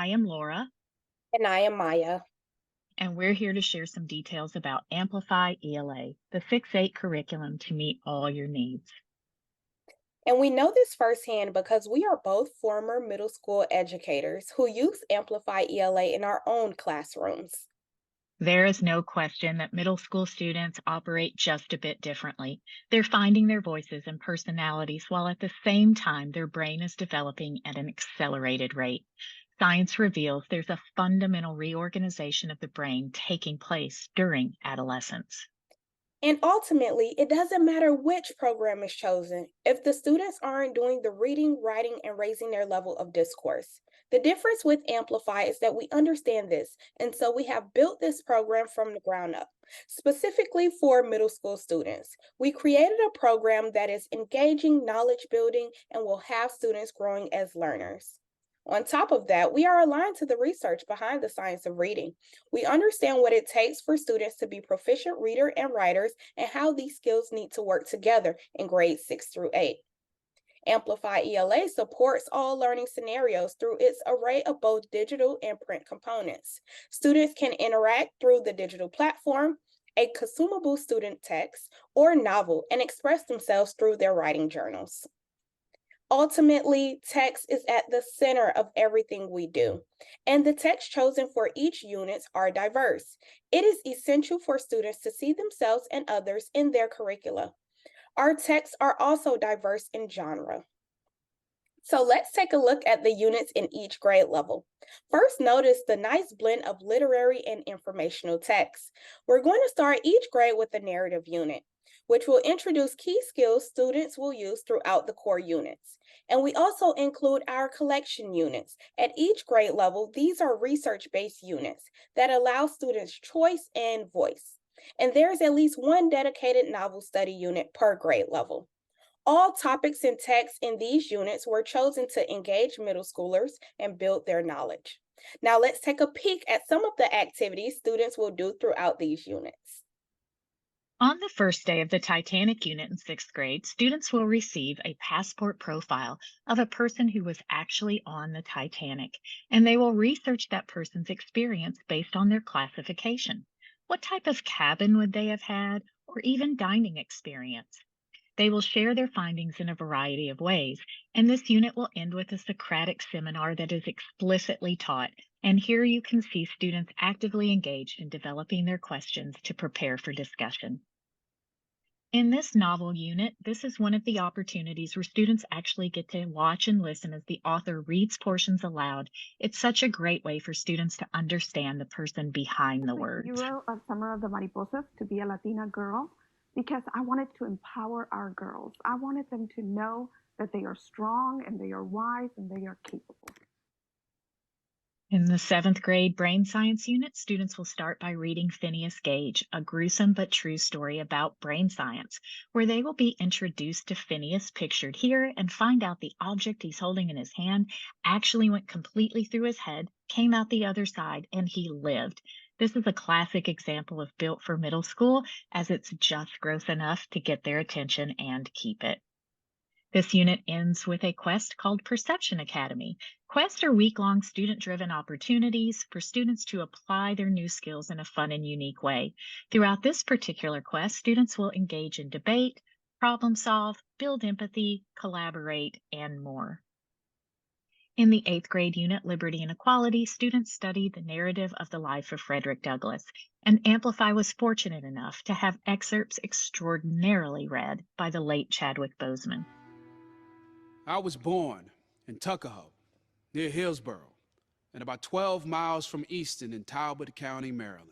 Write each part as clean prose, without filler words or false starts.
I am Laura, And I am Maya. and we're here to share some details about Amplify ELA, the 6-8 curriculum to meet all your needs. And we know this firsthand because we are both former middle school educators who use Amplify ELA in our own classrooms. There is no question that middle school students operate just a bit differently. They're finding their voices and personalities while at the same time their brain is developing at an accelerated rate. Science reveals there's a fundamental reorganization of the brain taking place during adolescence. And ultimately, it doesn't matter which program is chosen if the students aren't doing the reading, writing, and raising their level of discourse. The difference with Amplify is that we understand this, and so we have built this program from the ground up, specifically for middle school students. We created a program that is engaging, knowledge building, and will have students growing as learners. On top of that, we are aligned to the research behind the science of reading. We understand what it takes for students to be proficient reader and writers and how these skills need to work together in grades 6 through 8. Amplify ELA supports all learning scenarios through its array of both digital and print components. Students can interact through the digital platform, a consumable student text, or novel and express themselves through their writing journals. Ultimately, text is at the center of everything we do, and the text chosen for each unit are diverse. It is essential for students to see themselves and others in their curricula. Our texts are also diverse in genre. So let's take a look at the units in each grade level. First, notice the nice blend of literary and informational text. We're going to start each grade with the narrative unit, which will introduce key skills students will use throughout the core units. And we also include our collection units. At each grade level, these are research-based units that allow students choice and voice. And there's at least one dedicated novel study unit per grade level. All topics and texts in these units were chosen to engage middle schoolers and build their knowledge. Now let's take a peek at some of the activities students will do throughout these units. On the first day of the Titanic unit in 6th grade, students will receive a passport profile of a person who was actually on the Titanic, and they will research that person's experience based on their classification. What type of cabin would they have had, or even dining experience? They will share their findings in a variety of ways, and this unit will end with a Socratic seminar that is explicitly taught. And here you can see students actively engaged in developing their questions to prepare for discussion. In this novel unit, this is one of the opportunities where students actually get to watch and listen as the author reads portions aloud. It's such a great way for students to understand the person behind the The words. hero of Summer of the Mariposas to be a Latina girl because I wanted to empower our girls. I wanted them to know that they are strong and they are wise and they are capable. In the 7th grade brain science unit, students will start by reading Phineas Gage, a gruesome but true story about brain science, where they will be introduced to Phineas, pictured here, and find out the object he's holding in his hand actually went completely through his head, came out the other side, and he lived. This is a classic example of built for middle school, as it's just gross enough to get their attention and keep it. This unit ends with a quest called Perception Academy. Quests are week-long student-driven opportunities for students to apply their new skills in a fun and unique way. Throughout this particular quest, students will engage in debate, problem solve, build empathy, collaborate, and more. In the 8th grade unit, Liberty and Equality, students study the narrative of the life of Frederick Douglass, and Amplify was fortunate enough to have excerpts extraordinarily read by the late Chadwick Boseman. I was born in Tuckahoe, near Hillsborough, and about 12 miles from Easton in Talbot County, Maryland.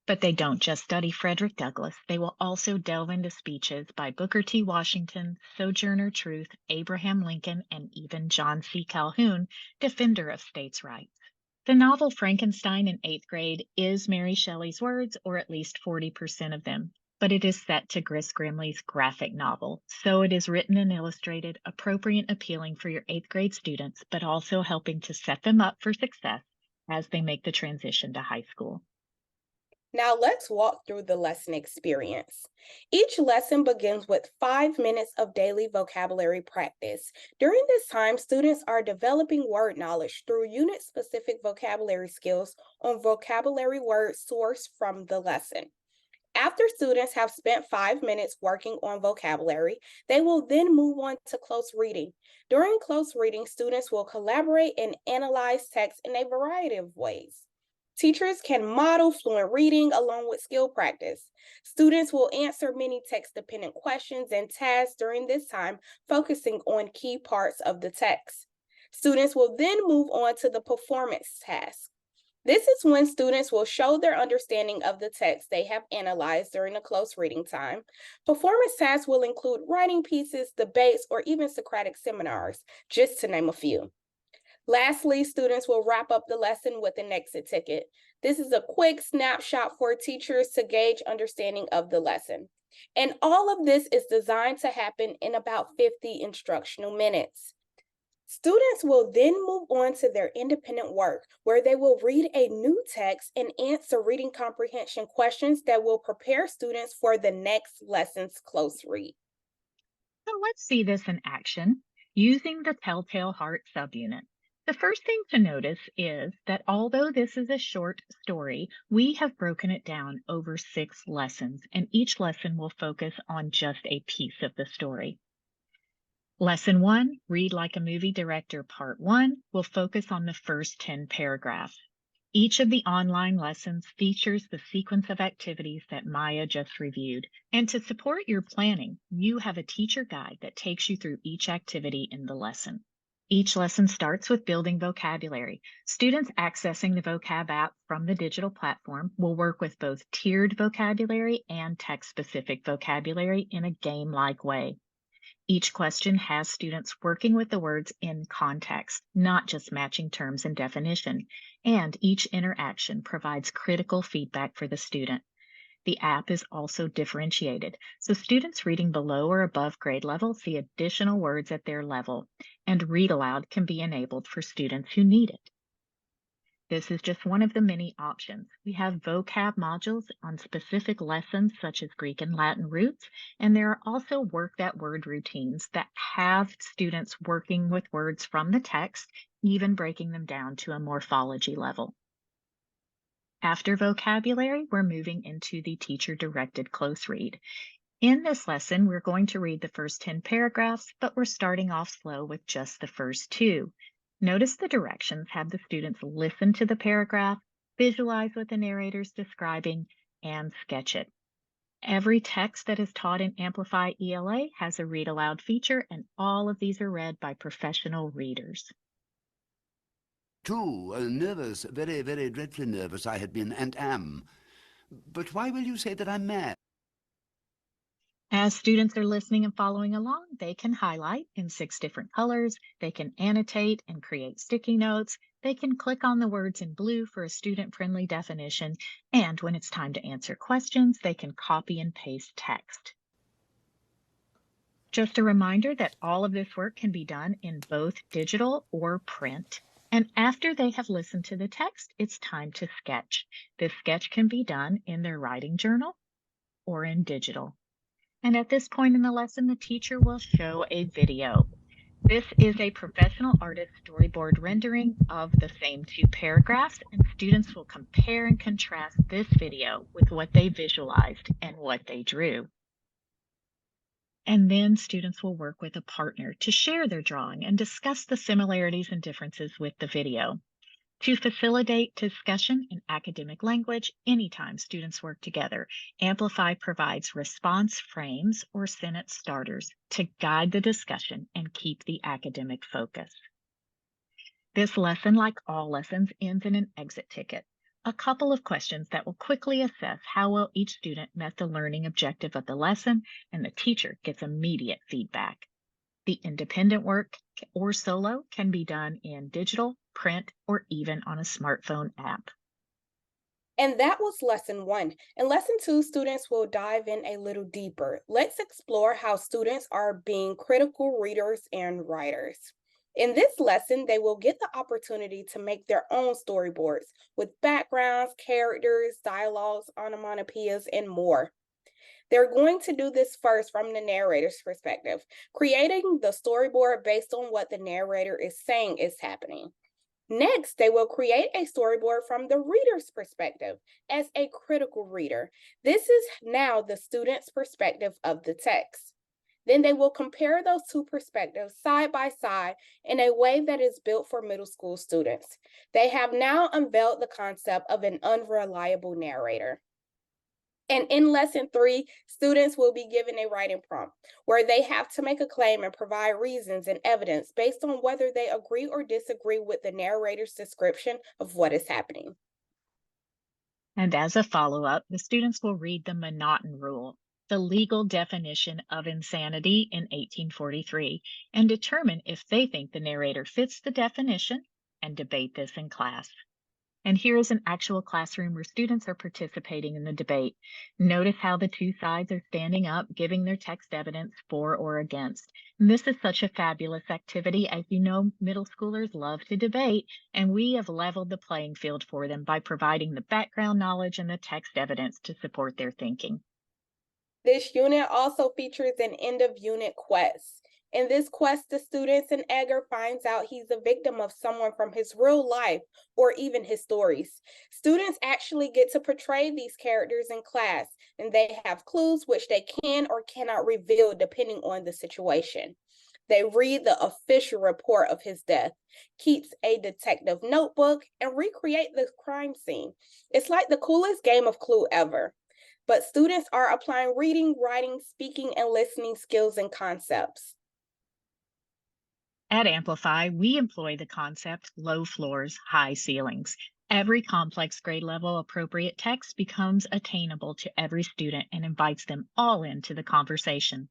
But they don't just study Frederick Douglass. They will also delve into speeches by Booker T. Washington, Sojourner Truth, Abraham Lincoln, and even John C. Calhoun, defender of states' rights. The novel Frankenstein in 8th grade is Mary Shelley's words, or at least 40% of them, but it is set to Gris Grimley's graphic novel, so it is written and illustrated, appropriate, appealing for your 8th grade students, but also helping to set them up for success as they make the transition to high school. Now let's walk through the lesson experience. Each lesson begins with 5 minutes of daily vocabulary practice. During this time, students are developing word knowledge through unit specific vocabulary skills on vocabulary words sourced from the lesson. After students have spent 5 minutes working on vocabulary, they will then move on to close reading. During close reading, students will collaborate and analyze text in a variety of ways. Teachers can model fluent reading along with skill practice. Students will answer many text dependent questions and tasks during this time, focusing on key parts of the text. Students will then move on to the performance task. This is when students will show their understanding of the text they have analyzed during the close reading time. Performance tasks will include writing pieces, debates, or even Socratic seminars, just to name a few. Lastly, students will wrap up the lesson with an exit ticket. This is a quick snapshot for teachers to gauge understanding of the lesson. And all of this is designed to happen in about 50 instructional minutes. Students will then move on to their independent work, where they will read a new text and answer reading comprehension questions that will prepare students for the next lesson's close read. So let's see this in action using the Telltale Heart subunit. The first thing to notice is that although this is a short story, we have broken it down over 6 lessons, and each lesson will focus on just a piece of the story. Lesson 1, Read Like a Movie Director, Part 1, will focus on the first 10 paragraphs. Each of the online lessons features the sequence of activities that Maya just reviewed. And to support your planning, you have a teacher guide that takes you through each activity in the lesson. Each lesson starts with building vocabulary. Students accessing the vocab app from the digital platform will work with both tiered vocabulary and text-specific vocabulary in a game-like way. Each question has students working with the words in context, not just matching terms and definition, and each interaction provides critical feedback for the student. The app is also differentiated, so students reading below or above grade level see additional words at their level, and read aloud can be enabled for students who need it. This is just one of the many options. We have vocab modules on specific lessons such as Greek and Latin roots, and there are also work that word routines that have students working with words from the text, even breaking them down to a morphology level. After vocabulary, we're moving into the teacher-directed close read. In this lesson, we're going to read the first 10 paragraphs, but we're starting off slow with just the first 2. Notice the directions have the students listen to the paragraph, visualize what the narrator is describing, and sketch it. Every text that is taught in Amplify ELA has a read aloud feature, and all of these are read by professional readers. Too nervous, very, very dreadfully nervous I had been and am. But why will you say that I'm mad? As students are listening and following along, they can highlight in 6 different colors, they can annotate and create sticky notes, they can click on the words in blue for a student-friendly definition, and when it's time to answer questions, they can copy and paste text. Just a reminder that all of this work can be done in both digital or print. And after they have listened to the text, it's time to sketch. This sketch can be done in their writing journal or in digital. And at this point in the lesson, the teacher will show a video. This is a professional artist storyboard rendering of the same 2 paragraphs, and students will compare and contrast this video with what they visualized and what they drew. And then students will work with a partner to share their drawing and discuss the similarities and differences with the video. To facilitate discussion in academic language, anytime students work together, Amplify provides response frames or sentence starters to guide the discussion and keep the academic focus. This lesson, like all lessons, ends in an exit ticket. A couple of questions that will quickly assess how well each student met the learning objective of the lesson, and the teacher gets immediate feedback. The independent work or solo can be done in digital, print, or even on a smartphone app. And that was lesson 1. In lesson 2, students will dive in a little deeper. Let's explore how students are being critical readers and writers. In this lesson, they will get the opportunity to make their own storyboards with backgrounds, characters, dialogues, onomatopoeias, and more. They're going to do this first from the narrator's perspective, creating the storyboard based on what the narrator is saying is happening. Next, they will create a storyboard from the reader's perspective as a critical reader. This is now the student's perspective of the text. Then they will compare those two perspectives side by side in a way that is built for middle school students. They have now unveiled the concept of an unreliable narrator. And in lesson 3, students will be given a writing prompt where they have to make a claim and provide reasons and evidence based on whether they agree or disagree with the narrator's description of what is happening. And as a follow-up, the students will read the Monotone Rule, the legal definition of insanity in 1843, and determine if they think the narrator fits the definition and debate this in class. And here is an actual classroom where students are participating in the debate. Notice how the two sides are standing up, giving their text evidence for or against. And this is such a fabulous activity. As you know, middle schoolers love to debate, and we have leveled the playing field for them by providing the background knowledge and the text evidence to support their thinking. This unit also features an end-of-unit quest. In this quest, the students and Edgar finds out he's a victim of someone from his real life or even his stories. Students actually get to portray these characters in class, and they have clues which they can or cannot reveal depending on the situation. They read the official report of his death, keeps a detective notebook, and recreate the crime scene. It's like the coolest game of Clue ever. But students are applying reading, writing, speaking, and listening skills and concepts. At Amplify, we employ the concept low floors, high ceilings. Every complex grade level appropriate text becomes attainable to every student and invites them all into the conversation.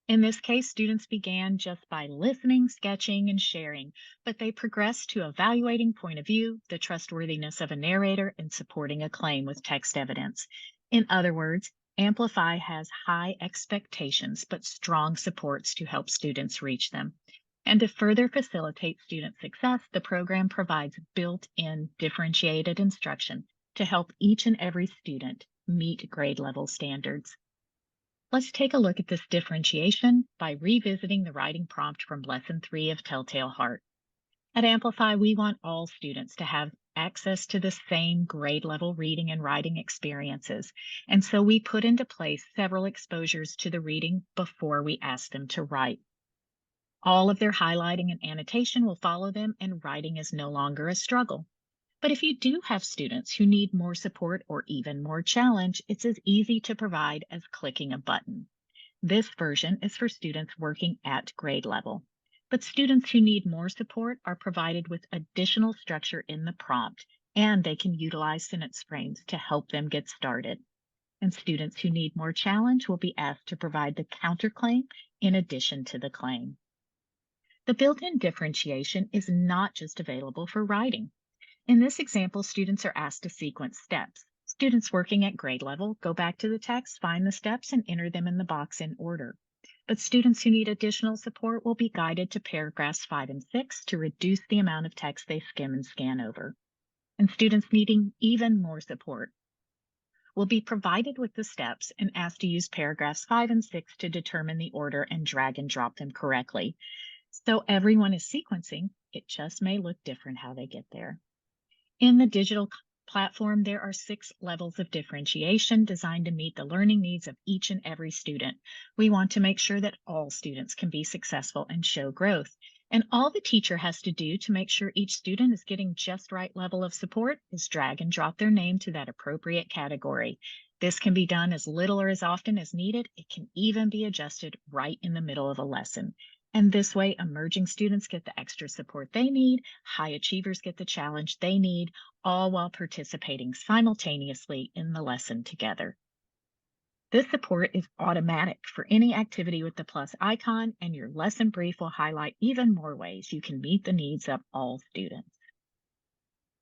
In this case, students began just by listening, sketching, and sharing, but they progressed to evaluating point of view, the trustworthiness of a narrator, and supporting a claim with text evidence. In other words, Amplify has high expectations but strong supports to help students reach them. And to further facilitate student success, the program provides built-in differentiated instruction to help each and every student meet grade level standards. Let's take a look at this differentiation by revisiting the writing prompt from Lesson 3 of Telltale Heart. At Amplify, we want all students to have access to the same grade level reading and writing experiences. And so we put into place several exposures to the reading before we ask them to write. All of their highlighting and annotation will follow them, and writing is no longer a struggle. But if you do have students who need more support or even more challenge, it's as easy to provide as clicking a button. This version is for students working at grade level. But students who need more support are provided with additional structure in the prompt, and they can utilize sentence frames to help them get started. And students who need more challenge will be asked to provide the counterclaim in addition to the claim. The built-in differentiation is not just available for writing. In this example, students are asked to sequence steps. Students working at grade level go back to the text, find the steps, and enter them in the box in order. But students who need additional support will be guided to paragraphs 5 and 6 to reduce the amount of text they skim and scan over. And students needing even more support will be provided with the steps and asked to use paragraphs 5 and 6 to determine the order and drag and drop them correctly. So everyone is sequencing, it just may look different how they get there. In the digital platform, there are 6 levels of differentiation designed to meet the learning needs of each and every student. We want to make sure that all students can be successful and show growth. And all the teacher has to do to make sure each student is getting just right level of support is drag and drop their name to that appropriate category. This can be done as little or as often as needed. It can even be adjusted right in the middle of a lesson. And this way, emerging students get the extra support they need, high achievers get the challenge they need, all while participating simultaneously in the lesson together. This support is automatic for any activity with the plus icon, and your lesson brief will highlight even more ways you can meet the needs of all students.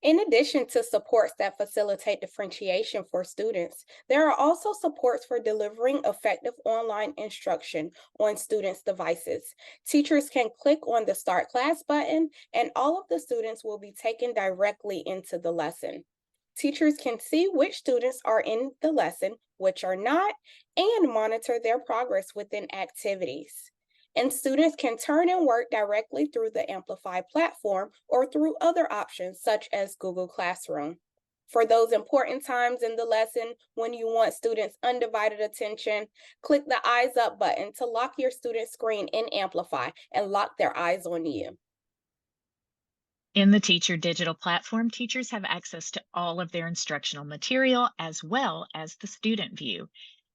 In addition to supports that facilitate differentiation for students, there are also supports for delivering effective online instruction on students' devices. Teachers can click on the Start Class button, and all of the students will be taken directly into the lesson. Teachers can see which students are in the lesson, which are not, and monitor their progress within activities. And students can turn in work directly through the Amplify platform or through other options such as Google Classroom. For those important times in the lesson when you want students' undivided attention, click the Eyes Up button to lock your student screen in Amplify and lock their eyes on you. In the Teacher Digital platform, teachers have access to all of their instructional material as well as the student view.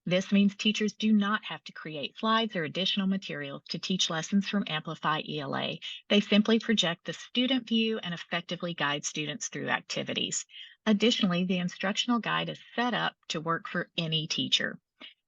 This means teachers do not have to create slides or additional materials to teach lessons from Amplify ELA. They simply project the student view and effectively guide students through activities. Additionally, the instructional guide is set up to work for any teacher.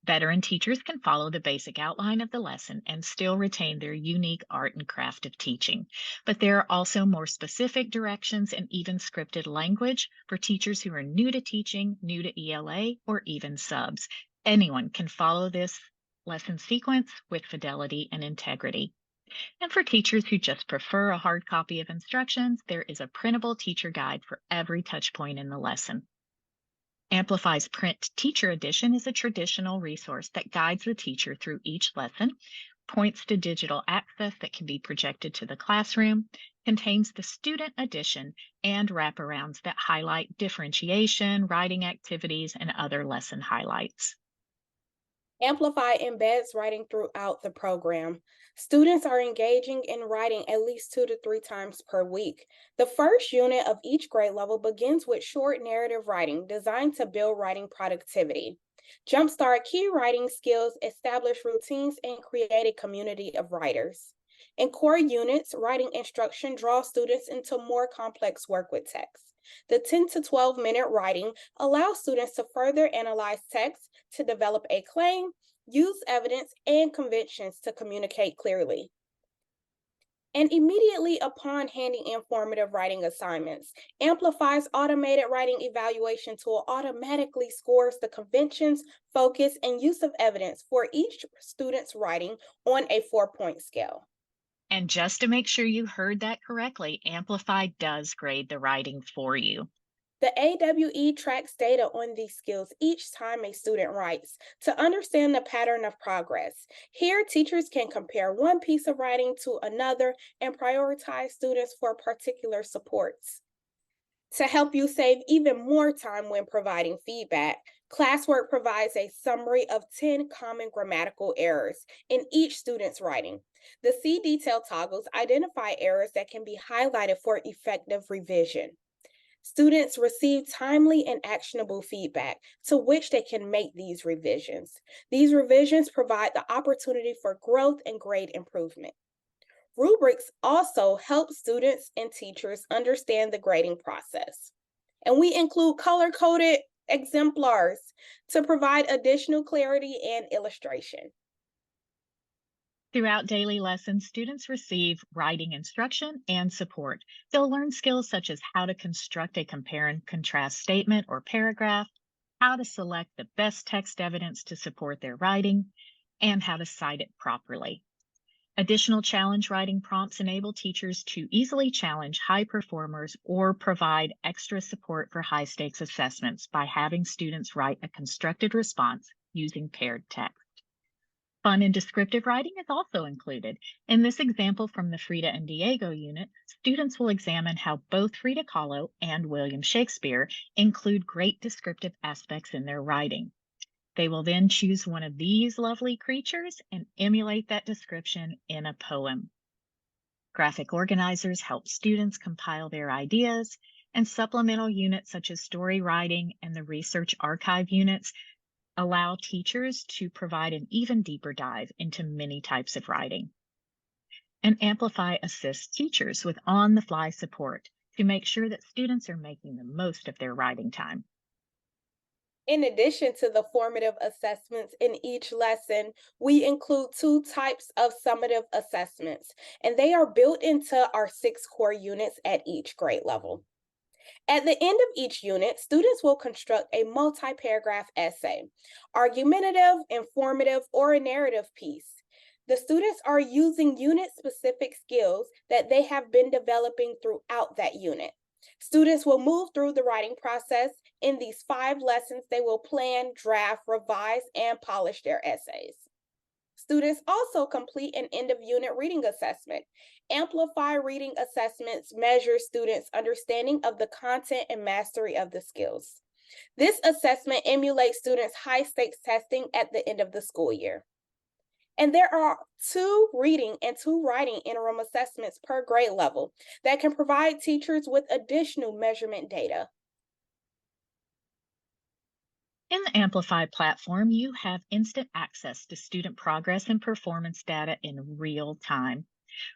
Veteran teachers can follow the basic outline of the lesson and still retain their unique art and craft of teaching. But there are also more specific directions and even scripted language for teachers who are new to teaching, new to ELA, or even subs. Anyone can follow this lesson sequence with fidelity and integrity. And for teachers who just prefer a hard copy of instructions, there is a printable teacher guide for every touch point in the lesson. Amplify's Print Teacher Edition is a traditional resource that guides the teacher through each lesson, points to digital access that can be projected to the classroom, contains the student edition, and wraparounds that highlight differentiation, writing activities, and other lesson highlights. Amplify embeds writing throughout the program. Students are engaging in writing at least 2 to 3 times per week. The first unit of each grade level begins with short narrative writing designed to build writing productivity. Jumpstart key writing skills, establish routines, and create a community of writers. In core units, writing instruction draws students into more complex work with text. The 10 to 12-minute writing allows students to further analyze text to develop a claim, use evidence and conventions to communicate clearly. And immediately upon handing in formative writing assignments, Amplify's automated writing evaluation tool automatically scores the conventions, focus, and use of evidence for each student's writing on a 4-point scale. And just to make sure you heard that correctly, Amplify does grade the writing for you. The AWE tracks data on these skills each time a student writes to understand the pattern of progress. Here, teachers can compare one piece of writing to another and prioritize students for particular supports. To help you save even more time when providing feedback, Classwork provides a summary of 10 common grammatical errors in each student's writing. The See Detail toggles identify errors that can be highlighted for effective revision. Students receive timely and actionable feedback to which they can make these revisions. These revisions provide the opportunity for growth and grade improvement. Rubrics also help students and teachers understand the grading process. And we include color-coded exemplars to provide additional clarity and illustration. Throughout daily lessons, students receive writing instruction and support. They'll learn skills such as how to construct a compare and contrast statement or paragraph, how to select the best text evidence to support their writing, and how to cite it properly. Additional challenge writing prompts enable teachers to easily challenge high performers or provide extra support for high stakes assessments by having students write a constructed response using paired text. Fun and descriptive writing is also included. In this example from the Frida and Diego unit, students will examine how both Frida Kahlo and William Shakespeare include great descriptive aspects in their writing. They will then choose one of these lovely creatures and emulate that description in a poem. Graphic organizers help students compile their ideas, and supplemental units such as story writing and the research archive units allow teachers to provide an even deeper dive into many types of writing. And Amplify assists teachers with on-the-fly support to make sure that students are making the most of their writing time. In addition to the formative assessments in each lesson, we include 2 types of summative assessments, and they are built into our 6 core units at each grade level. At the end of each unit, students will construct a multi-paragraph essay, argumentative, informative, or a narrative piece. The students are using unit-specific skills that they have been developing throughout that unit. Students will move through the writing process. In these 5 lessons, they will plan, draft, revise, and polish their essays. Students also complete an end of unit reading assessment. Amplify reading assessments measure students' understanding of the content and mastery of the skills. This assessment emulates students' high stakes testing at the end of the school year. And there are 2 reading and 2 writing interim assessments per grade level that can provide teachers with additional measurement data. In the Amplify platform, you have instant access to student progress and performance data in real time.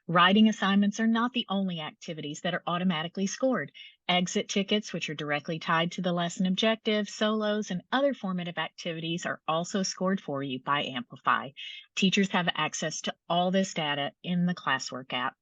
Writing assignments are not the only activities that are automatically scored. Exit tickets, which are directly tied to the lesson objective, solos, and other formative activities are also scored for you by Amplify. Teachers have access to all this data in the classwork app.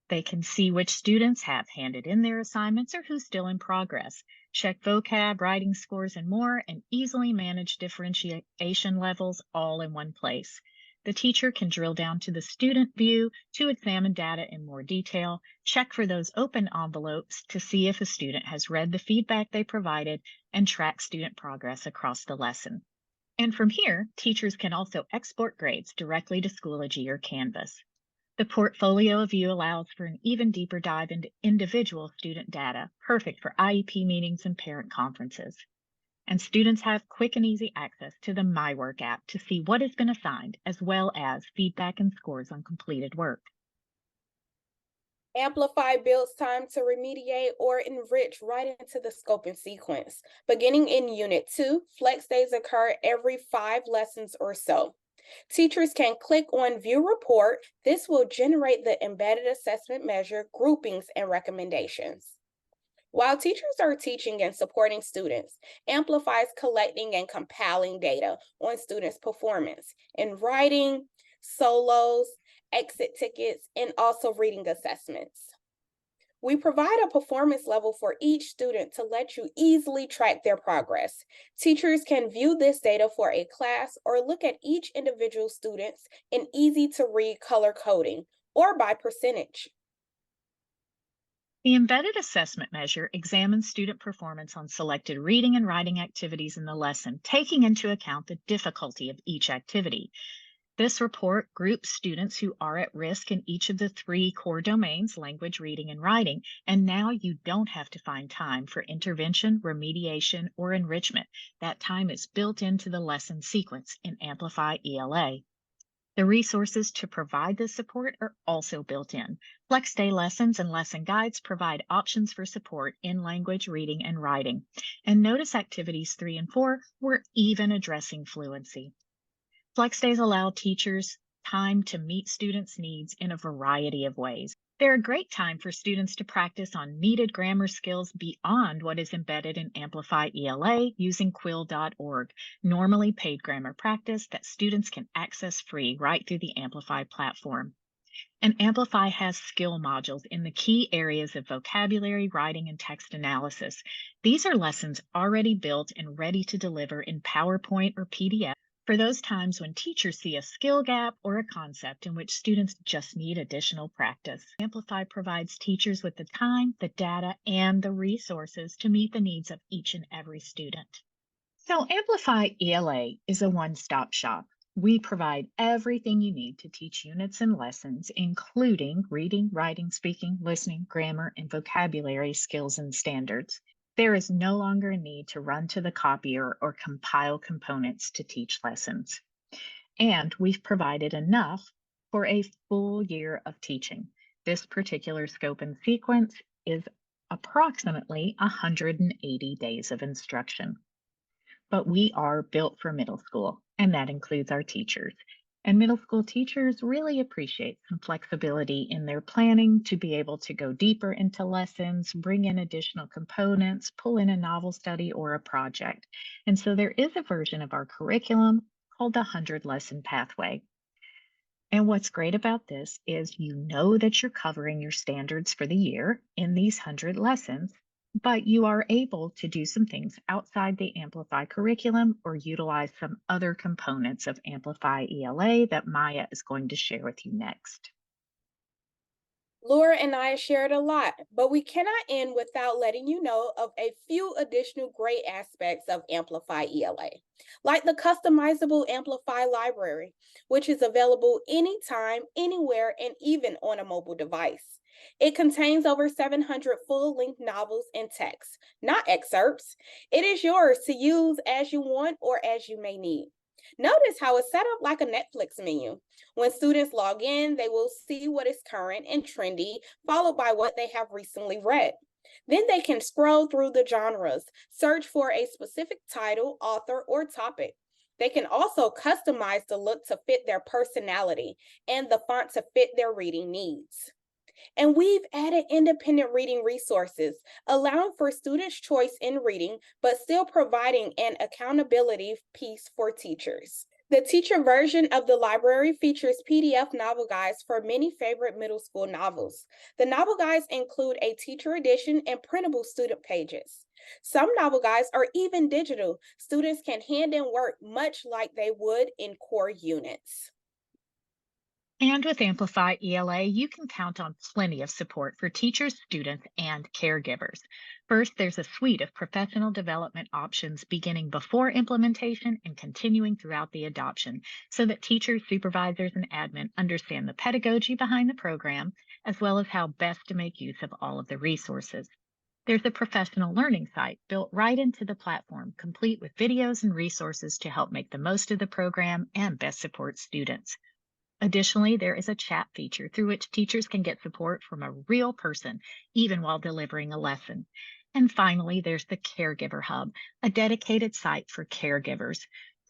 They can see which students have handed in their assignments or who's still in progress, check vocab, writing scores, and more, and easily manage differentiation levels all in one place. The teacher can drill down to the student view to examine data in more detail, check for those open envelopes to see if a student has read the feedback they provided, and track student progress across the lesson. And from here, teachers can also export grades directly to Schoology or Canvas. The portfolio view allows for an even deeper dive into individual student data, perfect for IEP meetings and parent conferences. And students have quick and easy access to the My Work app to see what has been assigned, as well as feedback and scores on completed work. Amplify builds time to remediate or enrich right into the scope and sequence. Beginning in Unit 2, flex days occur every 5 lessons or so. Teachers can click on View Report. This will generate the embedded assessment measure, groupings, and recommendations. While teachers are teaching and supporting students, Amplify is collecting and compiling data on students' performance in writing, solos, exit tickets, and also reading assessments. We provide a performance level for each student to let you easily track their progress. Teachers can view this data for a class or look at each individual student's in easy to read color coding or by percentage. The embedded assessment measure examines student performance on selected reading and writing activities in the lesson, taking into account the difficulty of each activity. This report groups students who are at risk in each of the 3 core domains, language, reading, and writing, and now you don't have to find time for intervention, remediation, or enrichment. That time is built into the lesson sequence in Amplify ELA. The resources to provide this support are also built in. Flex Day lessons and lesson guides provide options for support in language, reading, and writing. And notice activities 3 and 4 were even addressing fluency. Flex days allow teachers time to meet students' needs in a variety of ways. They're a great time for students to practice on needed grammar skills beyond what is embedded in Amplify ELA using quill.org, normally paid grammar practice that students can access free right through the Amplify platform. And Amplify has skill modules in the key areas of vocabulary, writing, and text analysis. These are lessons already built and ready to deliver in PowerPoint or PDF for those times when teachers see a skill gap or a concept in which students just need additional practice. Amplify provides teachers with the time, the data, and the resources to meet the needs of each and every student. So Amplify ELA is a one-stop shop. We provide everything you need to teach units and lessons, including reading, writing, speaking, listening, grammar, and vocabulary skills and standards. There is no longer a need to run to the copier or compile components to teach lessons. And we've provided enough for a full year of teaching. This particular scope and sequence is approximately 180 days of instruction. But we are built for middle school, and that includes our teachers. And middle school teachers really appreciate some flexibility in their planning to be able to go deeper into lessons, bring in additional components, pull in a novel study or a project. And so there is a version of our curriculum called the 100 lesson pathway. And what's great about this is you know that you're covering your standards for the year in these 100 lessons, But you are able to do some things outside the Amplify curriculum or utilize some other components of Amplify ELA that Maya is going to share with you next. Laura and I shared a lot, but we cannot end without letting you know of a few additional great aspects of Amplify ELA, like the customizable Amplify library, which is available anytime, anywhere, and even on a mobile device. It contains over 700 full length novels and texts, not excerpts. It is yours to use as you want or as you may need. Notice how it's set up like a Netflix menu. When students log in, they will see what is current and trendy, followed by what they have recently read. Then they can scroll through the genres, search for a specific title, author, or topic. They can also customize the look to fit their personality and the font to fit their reading needs. And we've added independent reading resources, allowing for students' choice in reading, but still providing an accountability piece for teachers. The teacher version of the library features PDF novel guides for many favorite middle school novels. The novel guides include a teacher edition and printable student pages. Some novel guides are even digital. Students can hand in work much like they would in core units. And with Amplify ELA, you can count on plenty of support for teachers, students, and caregivers. First, there's a suite of professional development options beginning before implementation and continuing throughout the adoption, so that teachers, supervisors, and admin understand the pedagogy behind the program, as well as how best to make use of all of the resources. There's a professional learning site built right into the platform, complete with videos and resources to help make the most of the program and best support students. Additionally, there is a chat feature through which teachers can get support from a real person, even while delivering a lesson. And finally, there's the Caregiver Hub, a dedicated site for caregivers.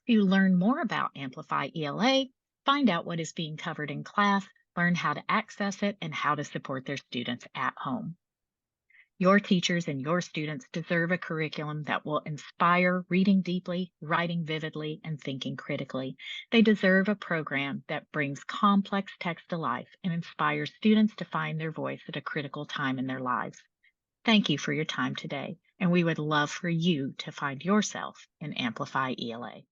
To learn more about Amplify ELA, find out what is being covered in class, learn how to access it, and how to support their students at home. Your teachers and your students deserve a curriculum that will inspire reading deeply, writing vividly, and thinking critically. They deserve a program that brings complex text to life and inspires students to find their voice at a critical time in their lives. Thank you for your time today, and we would love for you to find yourself in Amplify ELA.